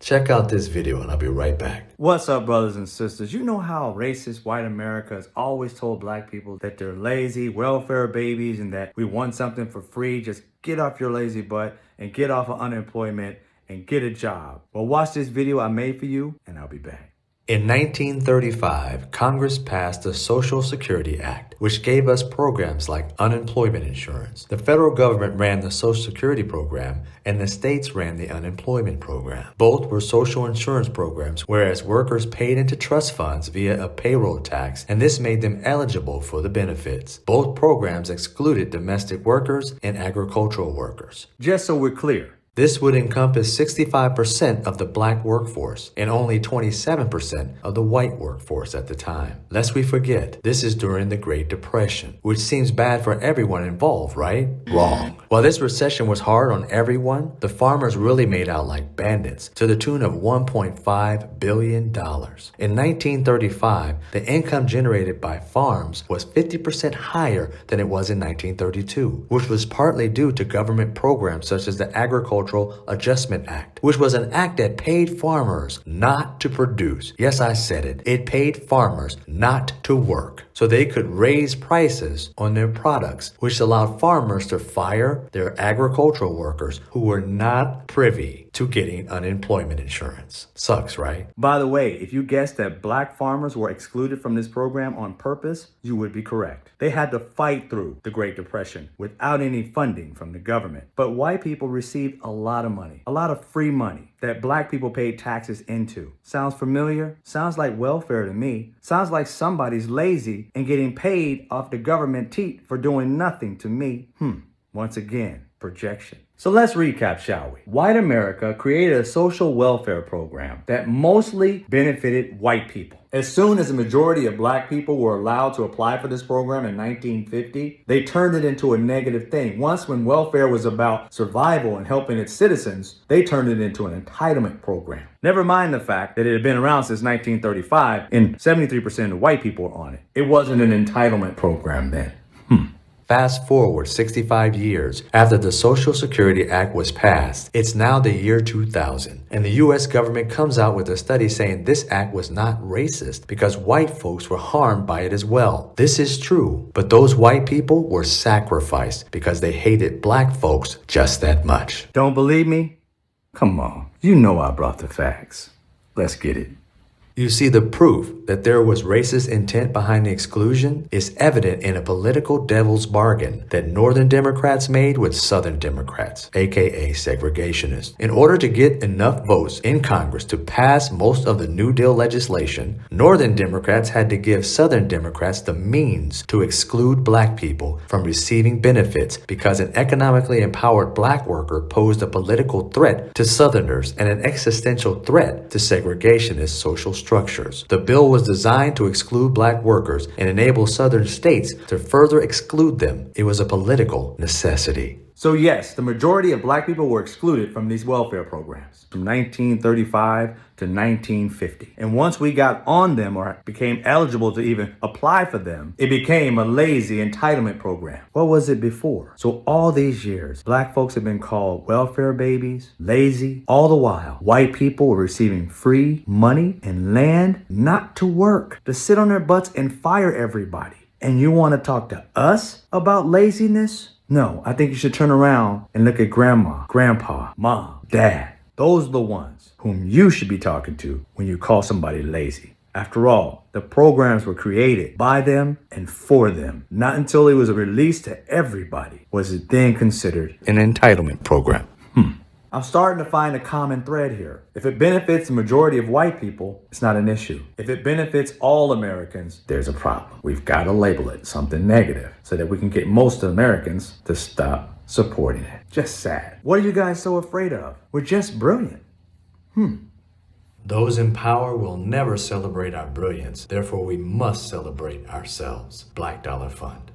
Check out this video and I'll be right back. What's up, brothers and sisters? You know how racist white America has always told black people that they're lazy, welfare babies, and that we want something for free. Just get off your lazy butt and get off of unemployment and get a job. Well, watch this video I made for you and I'll be back. In 1935, Congress passed the Social Security Act, which gave us programs like unemployment insurance. The federal government ran the Social Security program, and the states ran the unemployment program. Both were social insurance programs, whereas workers paid into trust funds via a payroll tax, and this made them eligible for the benefits. Both programs excluded domestic workers and agricultural workers. Just so we're clear, this would encompass 65% of the black workforce and only 27% of the white workforce at the time. Lest we forget, this is during the Great Depression, which seems bad for everyone involved, right? Wrong. While this recession was hard on everyone, the farmers really made out like bandits to the tune of $1.5 billion. In 1935, the income generated by farms was 50% higher than it was in 1932, which was partly due to government programs such as the Agricultural Adjustment Act, which was an act that paid farmers not to produce. Yes, I said it. It paid farmers not to work so they could raise prices on their products, which allowed farmers to fire their agricultural workers who were not privy to getting unemployment insurance. Sucks, right? By the way, if you guessed that black farmers were excluded from this program on purpose, you would be correct. They had to fight through the Great Depression without any funding from the government. But white people received a lot of money, a lot of free money that black people paid taxes into. Sounds familiar? Sounds like welfare to me. Sounds like somebody's lazy and getting paid off the government teat for doing nothing to me. Once again, projection. So let's recap, shall we? White America created a social welfare program that mostly benefited white people. As soon as the majority of black people were allowed to apply for this program in 1950, they turned it into a negative thing. Once when welfare was about survival and helping its citizens, they turned it into an entitlement program. Never mind the fact that it had been around since 1935 and 73% of white people were on it. It wasn't an entitlement program then. Fast forward 65 years after the Social Security Act was passed. It's now the year 2000, and the U.S. government comes out with a study saying this act was not racist because white folks were harmed by it as well. This is true, but those white people were sacrificed because they hated black folks just that much. Don't believe me? Come on, you know I brought the facts. Let's get it. You see, the proof that there was racist intent behind the exclusion is evident in a political devil's bargain that Northern Democrats made with Southern Democrats, aka segregationists. In order to get enough votes in Congress to pass most of the New Deal legislation, Northern Democrats had to give Southern Democrats the means to exclude black people from receiving benefits because an economically empowered black worker posed a political threat to Southerners and an existential threat to segregationist social structures. The bill was designed to exclude black workers and enable Southern states to further exclude them. It was a political necessity. So yes, the majority of black people were excluded from these welfare programs from 1935 to 1950. And once we got on them or became eligible to even apply for them, it became a lazy entitlement program. What was it before? So all these years, black folks have been called welfare babies, lazy. All the while, white people were receiving free money and land not to work, to sit on their butts and fire everybody. And you want to talk to us about laziness? No, I think you should turn around and look at grandma, grandpa, mom, dad. Those are the ones whom you should be talking to when you call somebody lazy. After all, the programs were created by them and for them. Not until it was released to everybody was it then considered an entitlement program. I'm starting to find a common thread here. If it benefits the majority of white people, it's not an issue. If it benefits all Americans, there's a problem. We've got to label it something negative so that we can get most Americans to stop supporting it. Just sad. What are you guys so afraid of? We're just brilliant. Those in power will never celebrate our brilliance. Therefore, we must celebrate ourselves. Black Dollar Fund.